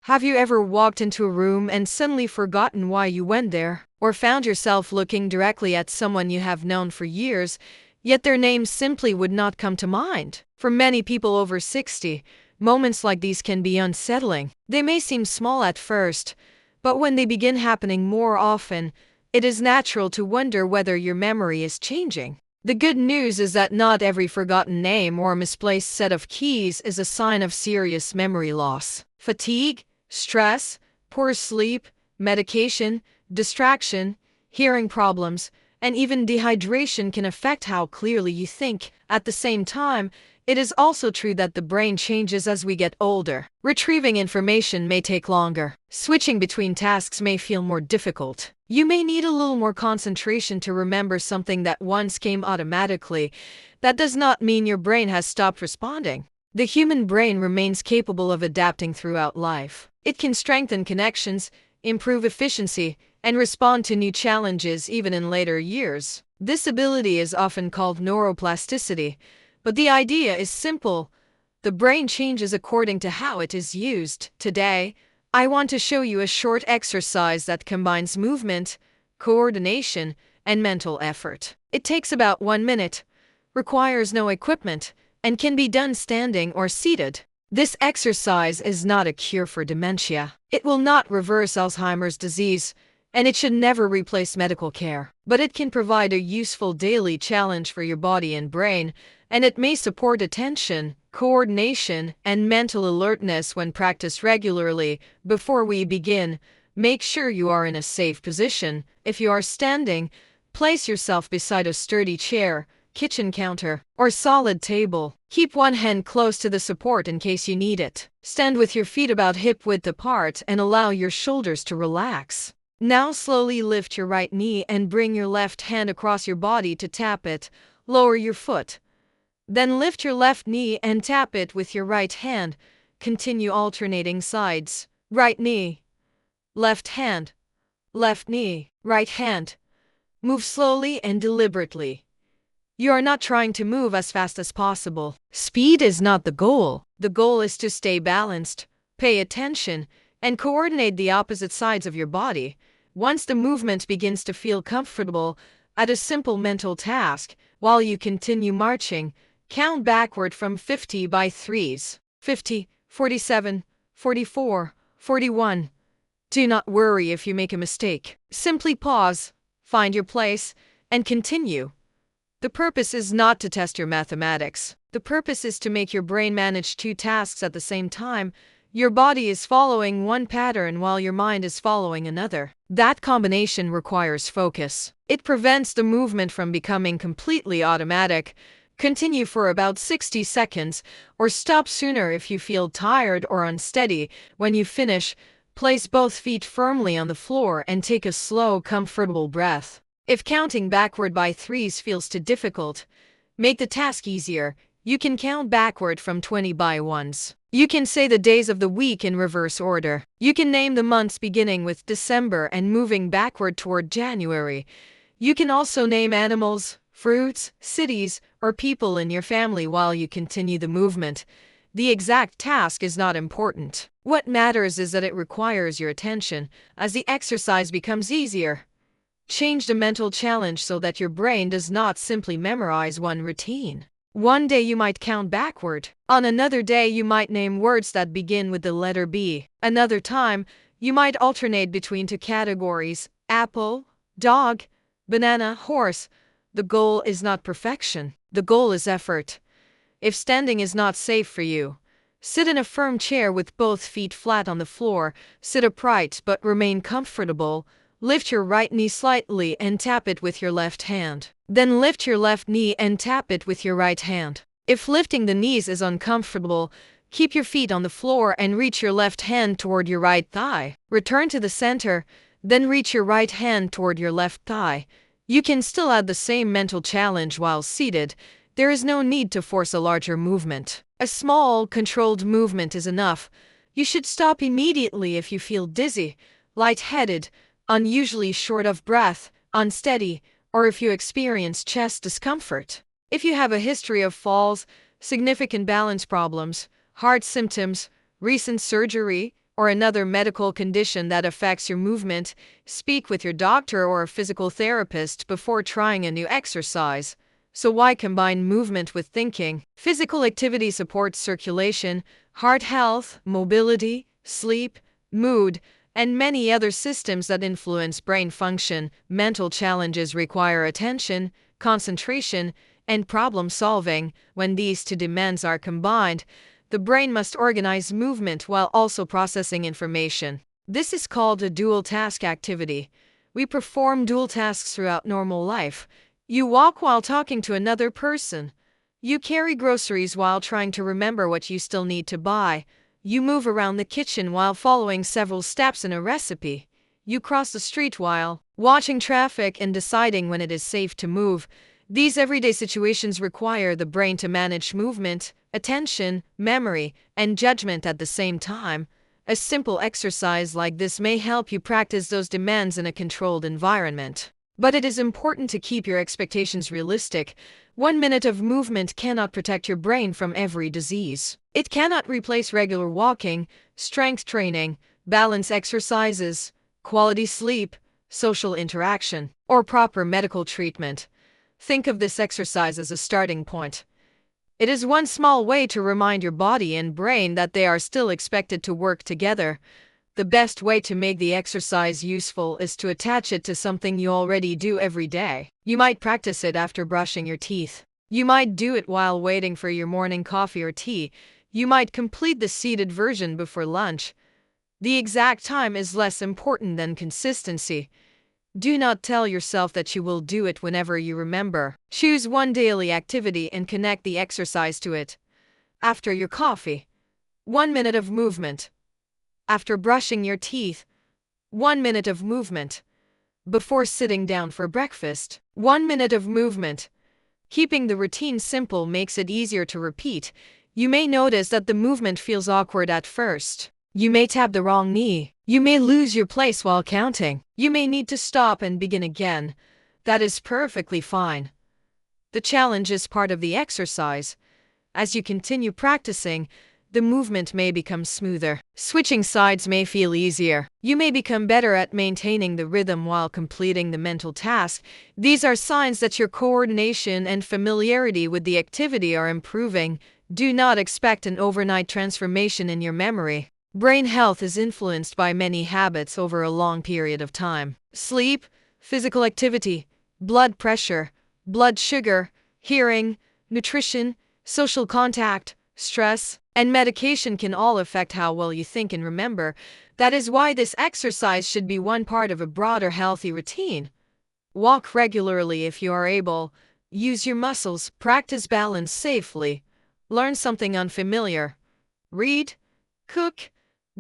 Have you ever walked into a room and suddenly forgotten why you went there? Or found yourself looking directly at someone you have known for years, yet their name simply would not come to mind? For many people over 60, moments like these can be unsettling. They may seem small at first, but when they begin happening more often, it is natural to wonder whether your memory is changing. The good news is that not every forgotten name or misplaced set of keys is a sign of serious memory loss. Fatigue, stress, poor sleep, medication, distraction, hearing problems, and even dehydration can affect how clearly you think. At the same time, it is also true that the brain changes as we get older. Retrieving information may take longer. Switching between tasks may feel more difficult. You may need a little more concentration to remember something that once came automatically. That does not mean your brain has stopped responding. The human brain remains capable of adapting throughout life. It can strengthen connections, improve efficiency, and respond to new challenges even in later years. This ability is often called neuroplasticity, but the idea is simple. The brain changes according to how it is used. Today, I want to show you a short exercise that combines movement, coordination, and mental effort. It takes about 1 minute, requires no equipment, and can be done standing or seated. This exercise is not a cure for dementia. It will not reverse Alzheimer's disease, and it should never replace medical care. But it can provide a useful daily challenge for your body and brain, and it may support attention, coordination, and mental alertness when practiced regularly. Before we begin, make sure you are in a safe position. If you are standing, place yourself beside a sturdy chair, kitchen counter, or solid table. Keep one hand close to the support in case you need it. Stand with your feet about hip-width apart and allow your shoulders to relax. Now slowly lift your right knee and bring your left hand across your body to tap it. Lower your foot. Then lift your left knee and tap it with your right hand. Continue alternating sides. Right knee, left hand, left knee, right hand. Move slowly and deliberately. You are not trying to move as fast as possible. Speed is not the goal. The goal is to stay balanced, pay attention, and coordinate the opposite sides of your body. Once the movement begins to feel comfortable, add a simple mental task. While you continue marching, count backward from 50 by threes. 50, 47, 44, 41. Do not worry if you make a mistake. Simply pause, find your place, and continue. The purpose is not to test your mathematics. The purpose is to make your brain manage 2 tasks at the same time. Your body is following one pattern while your mind is following another. That combination requires focus. It prevents the movement from becoming completely automatic. Continue for about 60 seconds, or stop sooner if you feel tired or unsteady. When you finish, place both feet firmly on the floor and take a slow, comfortable breath. If counting backward by threes feels too difficult, make the task easier. You can count backward from 20 by ones. You can say the days of the week in reverse order. You can name the months beginning with December and moving backward toward January. You can also name animals, fruits, cities, or people in your family while you continue the movement. The exact task is not important. What matters is that it requires your attention. As the exercise becomes easier, change the mental challenge so that your brain does not simply memorize one routine. One day you might count backward. On another day you might name words that begin with the letter B. Another time, you might alternate between 2 categories: apple, dog, banana, horse. The goal is not perfection. The goal is effort. If standing is not safe for you, sit in a firm chair with both feet flat on the floor. Sit upright but remain comfortable. Lift your right knee slightly and tap it with your left hand. Then lift your left knee and tap it with your right hand. If lifting the knees is uncomfortable, keep your feet on the floor and reach your left hand toward your right thigh. Return to the center, then reach your right hand toward your left thigh. You can still add the same mental challenge while seated. There is no need to force a larger movement. A small, controlled movement is enough. You should stop immediately if you feel dizzy, lightheaded, unusually short of breath, unsteady, or if you experience chest discomfort. If you have a history of falls, significant balance problems, heart symptoms, recent surgery, or another medical condition that affects your movement, speak with your doctor or a physical therapist before trying a new exercise. So why combine movement with thinking? Physical activity supports circulation, heart health, mobility, sleep, mood, and many other systems that influence brain function. Mental challenges require attention, concentration, and problem solving. When these two demands are combined, the brain must organize movement while also processing information. This is called a dual task activity. We perform dual tasks throughout normal life. You walk while talking to another person. You carry groceries while trying to remember what you still need to buy. You move around the kitchen while following several steps in a recipe. You cross the street while watching traffic and deciding when it is safe to move. These everyday situations require the brain to manage movement, attention, memory, and judgment at the same time. A simple exercise like this may help you practice those demands in a controlled environment. But it is important to keep your expectations realistic. 1 minute of movement cannot protect your brain from every disease. It cannot replace regular walking, strength training, balance exercises, quality sleep, social interaction, or proper medical treatment. Think of this exercise as a starting point. It is one small way to remind your body and brain that they are still expected to work together. The best way to make the exercise useful is to attach it to something you already do every day. You might practice it after brushing your teeth. You might do it while waiting for your morning coffee or tea. You might complete the seated version before lunch. The exact time is less important than consistency. Do not tell yourself that you will do it whenever you remember. Choose one daily activity and connect the exercise to it. After your coffee, 1 minute of movement. After brushing your teeth, 1 minute of movement. Before sitting down for breakfast, 1 minute of movement. Keeping the routine simple makes it easier to repeat. You may notice that the movement feels awkward at first. You may tap the wrong knee. You may lose your place while counting. You may need to stop and begin again. That is perfectly fine. The challenge is part of the exercise. As you continue practicing, the movement may become smoother. Switching sides may feel easier. You may become better at maintaining the rhythm while completing the mental task. These are signs that your coordination and familiarity with the activity are improving. Do not expect an overnight transformation in your memory. Brain health is influenced by many habits over a long period of time. Sleep, physical activity, blood pressure, blood sugar, hearing, nutrition, social contact, stress, and medication can all affect how well you think and remember. That is why this exercise should be one part of a broader healthy routine. Walk regularly if you are able. Use your muscles. Practice balance safely. Learn something unfamiliar. Read, cook,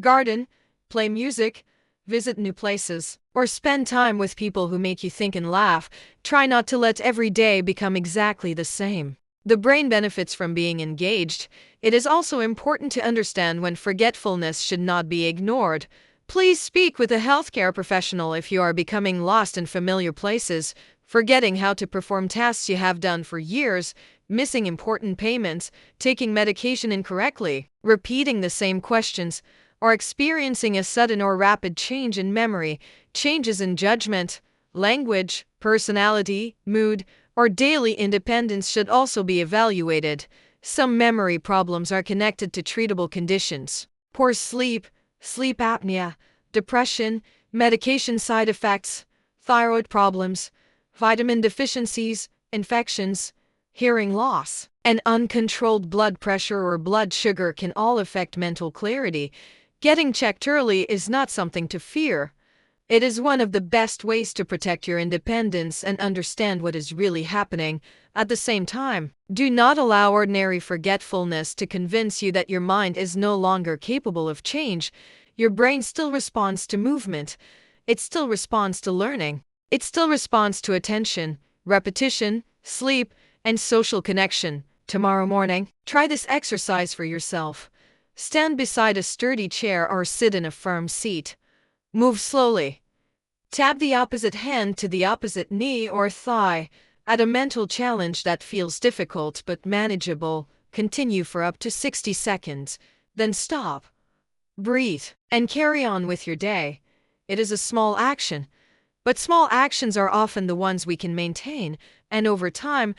garden, play music, visit new places, or spend time with people who make you think and laugh. Try not to let every day become exactly the same. The brain benefits from being engaged. It is also important to understand when forgetfulness should not be ignored. Please speak with a healthcare professional if you are becoming lost in familiar places, forgetting how to perform tasks you have done for years, missing important payments, taking medication incorrectly, repeating the same questions, or experiencing a sudden or rapid change in memory, changes in judgment, language, personality, mood, or daily independence should also be evaluated. Some memory problems are connected to treatable conditions. Poor sleep, sleep apnea, depression, medication side effects, thyroid problems, vitamin deficiencies, infections, hearing loss, and uncontrolled blood pressure or blood sugar can all affect mental clarity. Getting checked early is not something to fear. It is one of the best ways to protect your independence and understand what is really happening. At the same time, do not allow ordinary forgetfulness to convince you that your mind is no longer capable of change. Your brain still responds to movement. It still responds to learning. It still responds to attention, repetition, sleep, and social connection. Tomorrow morning, try this exercise for yourself. Stand beside a sturdy chair or sit in a firm seat. Move slowly. Tap the opposite hand to the opposite knee or thigh. Add a mental challenge that feels difficult but manageable. Continue for up to 60 seconds. Then stop. breathe, and carry on with your day. It is a small action, but small actions are often the ones we can maintain, and over time,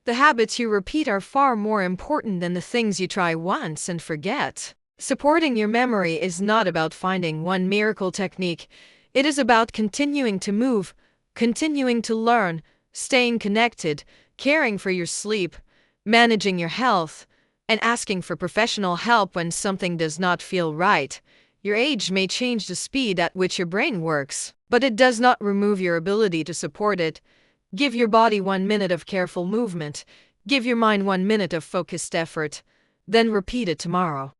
the habits you repeat are far more important than the things you try once and forget. Supporting your memory is not about finding one miracle technique. It is about continuing to move, continuing to learn, staying connected, caring for your sleep, managing your health, and asking for professional help when something does not feel right. Your age may change the speed at which your brain works, but it does not remove your ability to support it. Give your body 1 minute of careful movement. Give your mind 1 minute of focused effort. Then repeat it tomorrow.